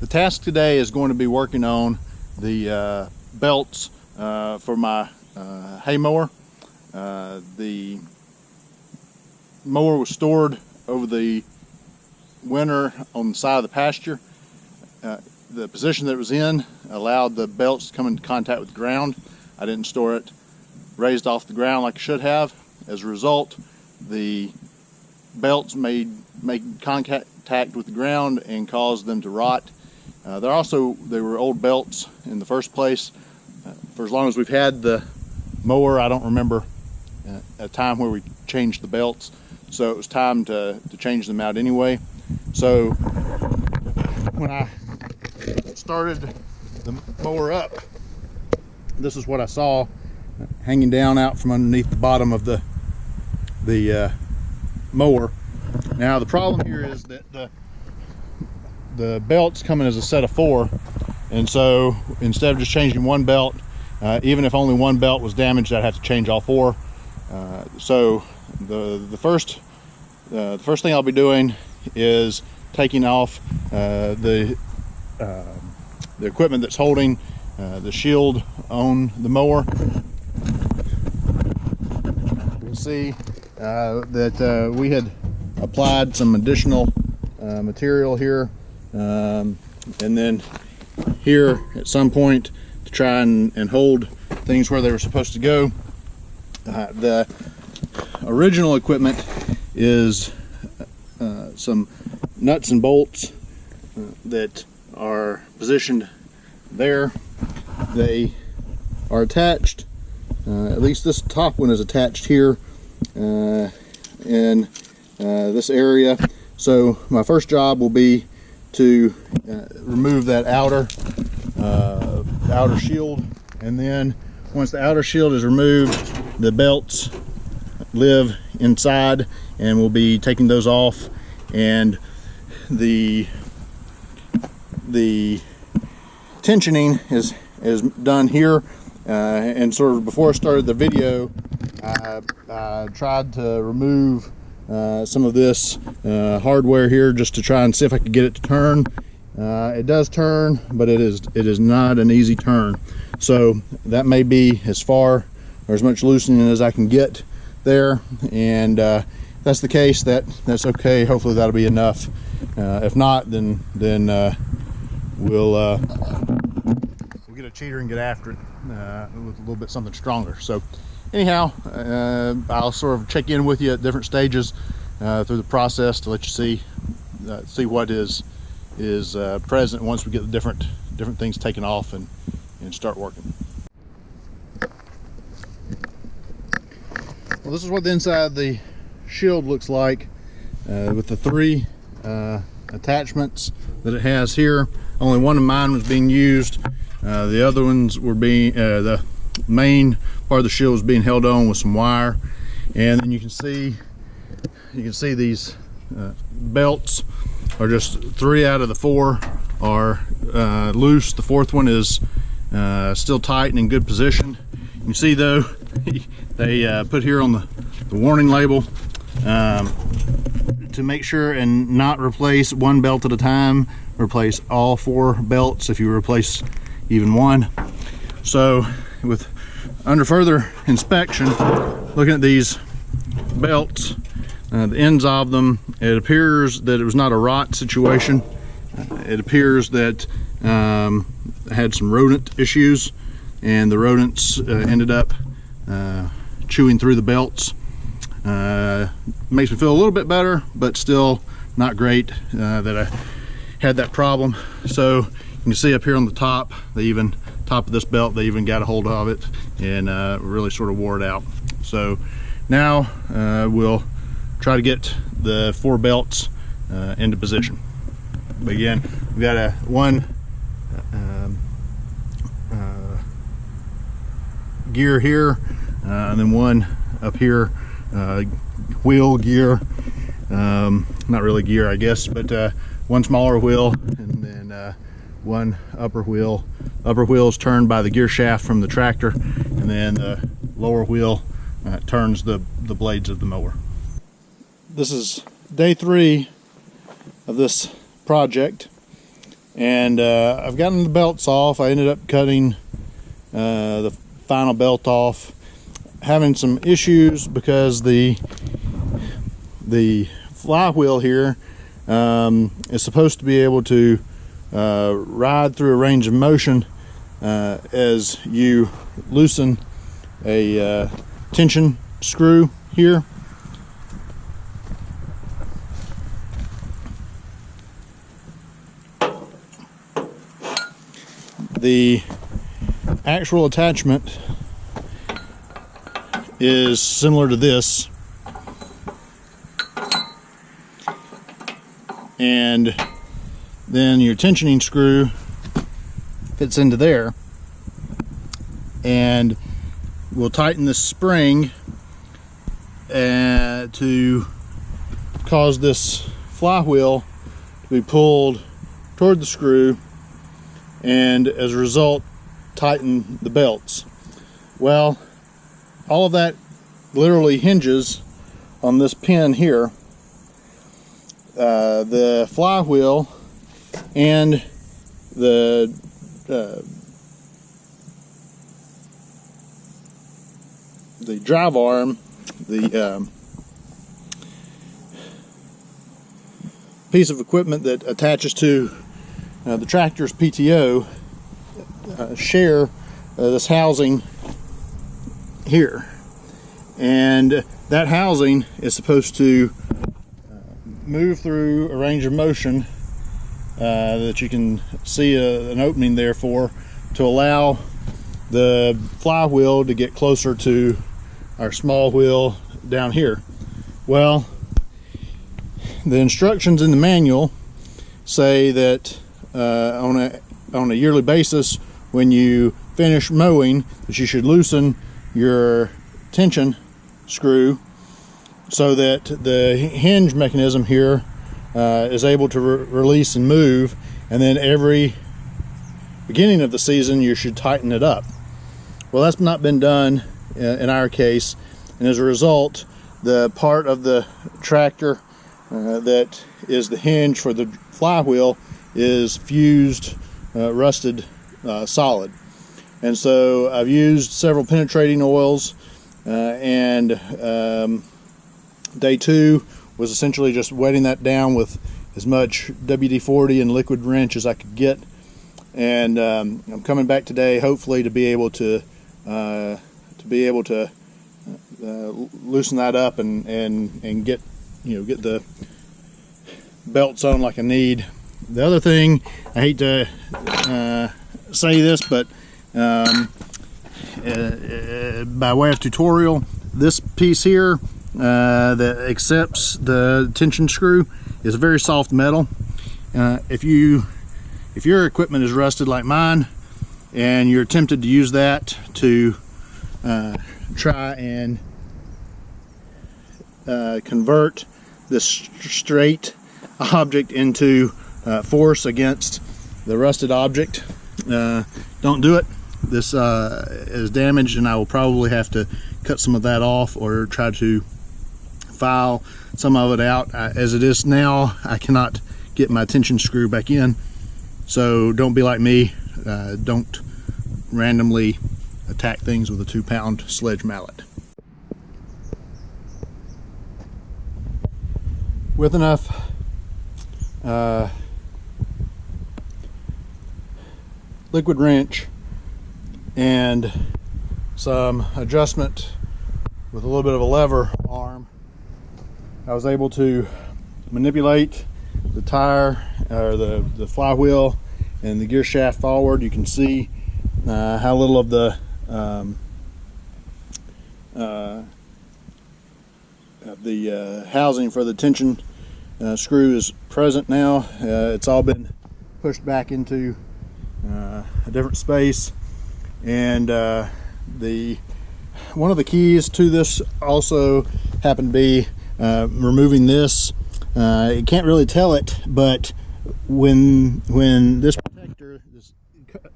The task today is going to be working on the belts for my hay mower. The mower was stored over the winter on the side of the pasture. The position that it was in allowed the belts to come into contact with the ground. I didn't store it raised off the ground like I should have. As a result, the belts made contact with the ground and caused them to rot. They were old belts in the first place. For as long as we've had the mower, I don't remember a time where we changed the belts, so it was time to change them out anyway. So when I started the mower up, this is what I saw hanging down out from underneath the bottom of the mower. Now the problem here is that the belts come in as a set of 4, and so instead of just changing one belt, even if only one belt was damaged, I'd have to change all 4. So the first thing I'll be doing is taking off the equipment that's holding the shield on the mower. You can see that we had applied some additional material here, and then here at some point to try and hold things where they were supposed to go. The original equipment is some nuts and bolts that are positioned there. They are attached, at least this top one is attached here in this area. So my first job will be to remove that outer shield, and then once the outer shield is removed, the belts live inside, and we'll be taking those off. And the tensioning is done here, and sort of before I started the video, I tried to remove some of this hardware here just to try and see if I could get it to turn. It does turn, but it is not an easy turn. So that may be as far or as much loosening as I can get there, and if that's the case, that's okay. Hopefully that'll be enough. If not, then we'll get a cheater and get after it with a little bit something stronger. So anyhow, I'll sort of check in with you at different stages through the process to let you see what is present once we get the different things taken off and start working. Well, this is what the inside of the shield looks like with the 3 attachments that it has here. Only one of mine was being used. The other ones were being the main part of the shield was being held on with some wire, and then you can see these belts are just 3 out of the 4 are loose. The 4th one is still tight and in good position. You can see though they put here on the warning label to make sure and not replace one belt at a time, replace all 4 belts if you replace even one. So under further inspection, looking at these belts, the ends of them, it appears that it was not a rot situation. It appears that it had some rodent issues, and the rodents ended up chewing through the belts. Makes me feel a little bit better, but still not great that I had that problem. So you can see up here on the top, top of this belt, they even got a hold of it and really sort of wore it out. So now we'll try to get the 4 belts into position. But again, we've got one gear here, and then one up here, wheel gear, not really gear I guess, but one smaller wheel, and then one upper wheel. Upper wheel is turned by the gear shaft from the tractor, and then the lower wheel turns the blades of the mower. This is day 3 of this project, And I've gotten the belts off. I ended up cutting the final belt off, having some issues because the flywheel here is supposed to be able to ride through a range of motion as you loosen a tension screw here. The actual attachment is similar to this, and then your tensioning screw fits into there and will tighten the spring to cause this flywheel to be pulled toward the screw, and as a result tighten the belts. Well, all of that literally hinges on this pin here. The flywheel and the drive arm, the piece of equipment that attaches to the tractor's PTO, share this housing here, and that housing is supposed to move through a range of motion that you can see an opening there for, to allow the flywheel to get closer to our small wheel down here. Well, the instructions in the manual say that on a yearly basis, when you finish mowing, that you should loosen your tension screw so that the hinge mechanism here is able to release and move, and then every beginning of the season you should tighten it up. Well, that's not been done in our case, and as a result, the part of the tractor that is the hinge for the flywheel is fused, rusted solid. And so I've used several penetrating oils, and day 2 was essentially just wetting that down with as much WD-40 and liquid wrench as I could get. And I'm coming back today, hopefully, to be able to loosen that up and get the belts on like I need. The other thing, I hate to say this, but by way of tutorial, this piece here that accepts the tension screw is a very soft metal. If your equipment is rusted like mine and you're tempted to use that to try and convert this straight object into force against the rusted object, don't do it. This is damaged, and I will probably have to cut some of that off or try to file some of it out. As it is now, I cannot get my tension screw back in, so don't be like me. Don't randomly attack things with a 2-pound sledge mallet. With enough liquid wrench and some adjustment with a little bit of a lever arm, I was able to manipulate the tire, or the flywheel and the gear shaft forward. You can see how little of the housing for the tension screw is present now. It's all been pushed back into a different space, and one of the keys to this also happened to be removing this. You can't really tell it, but when this protector, this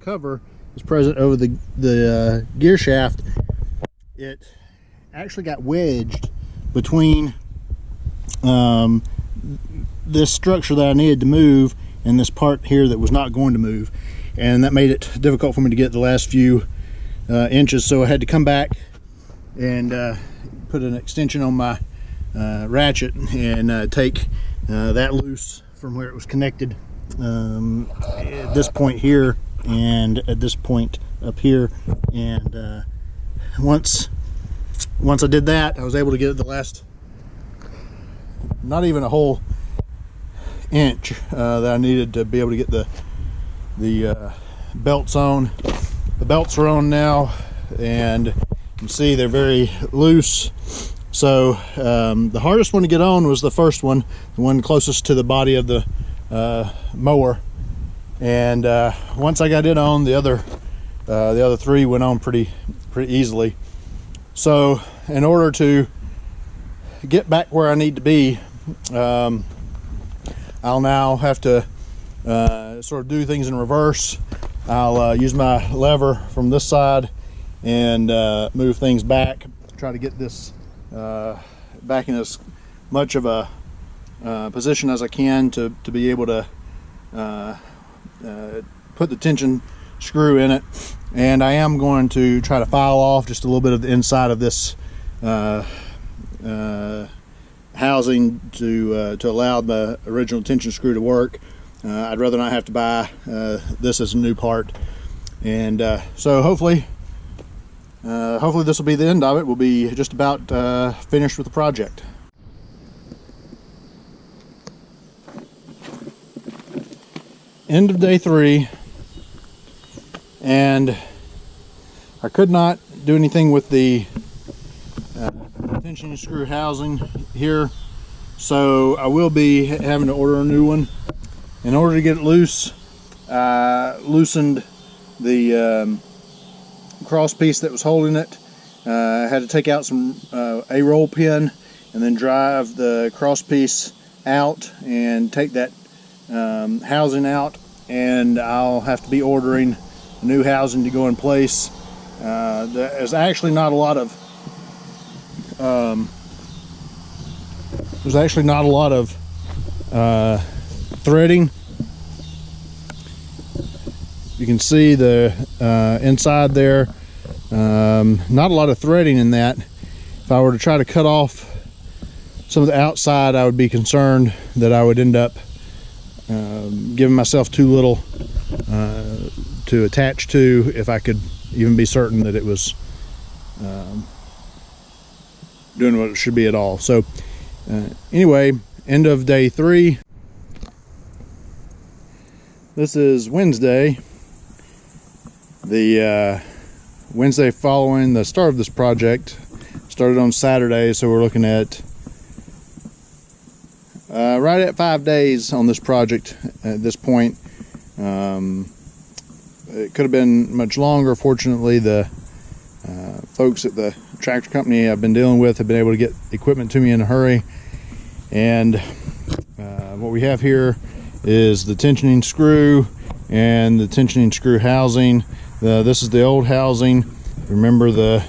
cover, is present over the gear shaft, it actually got wedged between this structure that I needed to move and this part here that was not going to move, and that made it difficult for me to get the last few inches. So I had to come back and put an extension on my ratchet and take that loose from where it was connected at this point here and at this point up here. And once I did that, I was able to get the last, not even a whole inch that I needed to be able to get the belts on. The belts are on now, and you can see they're very loose. So the hardest one to get on was the first one, the one closest to the body of the mower. And once I got it on, the other three went on pretty easily. So in order to get back where I need to be, I'll now have to sort of do things in reverse. I'll use my lever from this side and move things back, try to get this back in as much of a position as I can to be able to put the tension screw in it. And I am going to try to file off just a little bit of the inside of this housing to allow the original tension screw to work. I'd rather not have to buy this as a new part. And so hopefully this will be the end of it. We'll be just about finished with the project. End of day 3, and I could not do anything with the tension screw housing here, so I will be having to order a new one. In order to get it loose, I loosened the cross piece that was holding it. I had to take out some a roll pin and then drive the cross piece out and take that housing out, and I'll have to be ordering a new housing to go in place. There's actually not a lot of threading. You can see the inside there, not a lot of threading in that. If I were to try to cut off some of the outside, I would be concerned that I would end up giving myself too little to attach to, if I could even be certain that it was doing what it should be at all. So anyway, end of day 3. This is Wednesday, the Wednesday following the start of this project. Started on Saturday, so we're looking at right at 5 days on this project at this point. It could have been much longer. Fortunately, the folks at the tractor company I've been dealing with have been able to get equipment to me in a hurry. And what we have here is the tensioning screw and the tensioning screw housing. This is the old housing. Remember, the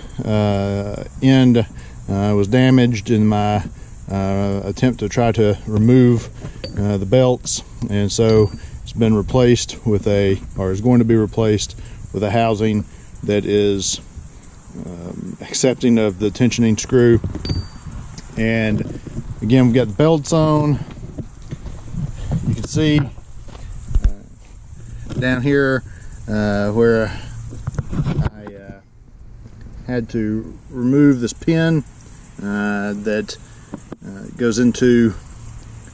end was damaged in my attempt to try to remove the belts, and so it's been replaced with is going to be replaced with a housing that is accepting of the tensioning screw. And again, we've got the belts on. You can see down here where I had to remove this pin that goes into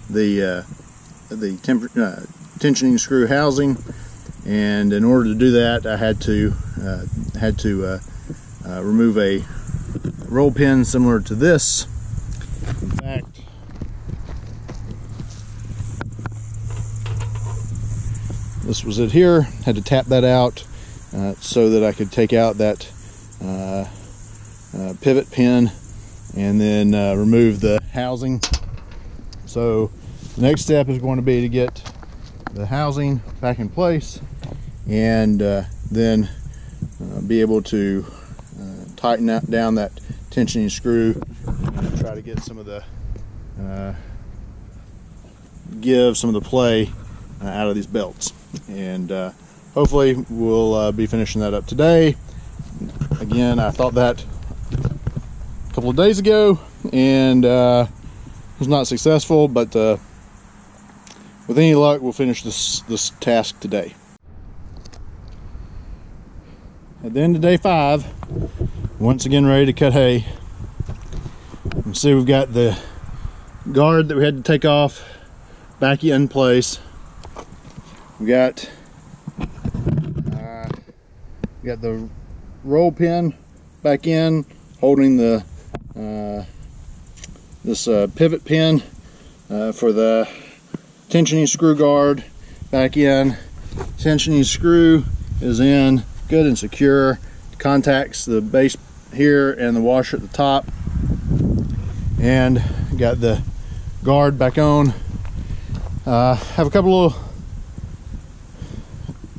the tensioning screw housing, and in order to do that, I had to remove a roll pin similar to this. In fact, this was it here. Had to tap that out so that I could take out that pivot pin and then remove the housing. So the next step is going to be to get the housing back in place, and then be able to tighten down that tensioning screw and try to get some of the give some of the play out of these belts. And hopefully we'll be finishing that up today. Again, I thought that a couple of days ago and was not successful, but with any luck we'll finish this task today. At the end of day 5, once again ready to cut hay. You can see we've got the guard that we had to take off back in place. We got the roll pin back in, holding the this pivot pin for the tensioning screw guard back in. Tensioning screw is in, good and secure. Contacts the base here and the washer at the top. And got the guard back on. Have a couple of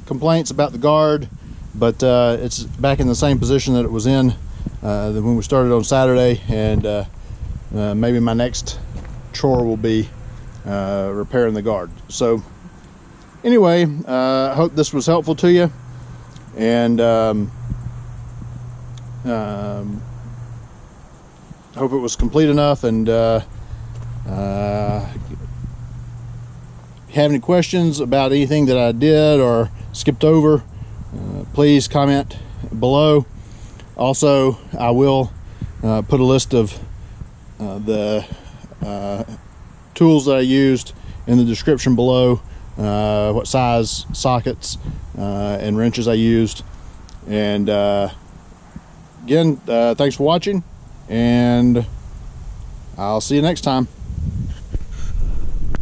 complaints about the guard, but it's back in the same position that it was in when we started on Saturday, and maybe my next chore will be repairing the guard. So anyway, I hope this was helpful to you, and hope it was complete enough. And if you have any questions about anything that I did or skipped over, please comment below. Also, I will put a list of the tools that I used in the description below, what size sockets and wrenches I used. And again, thanks for watching, and I'll see you next time.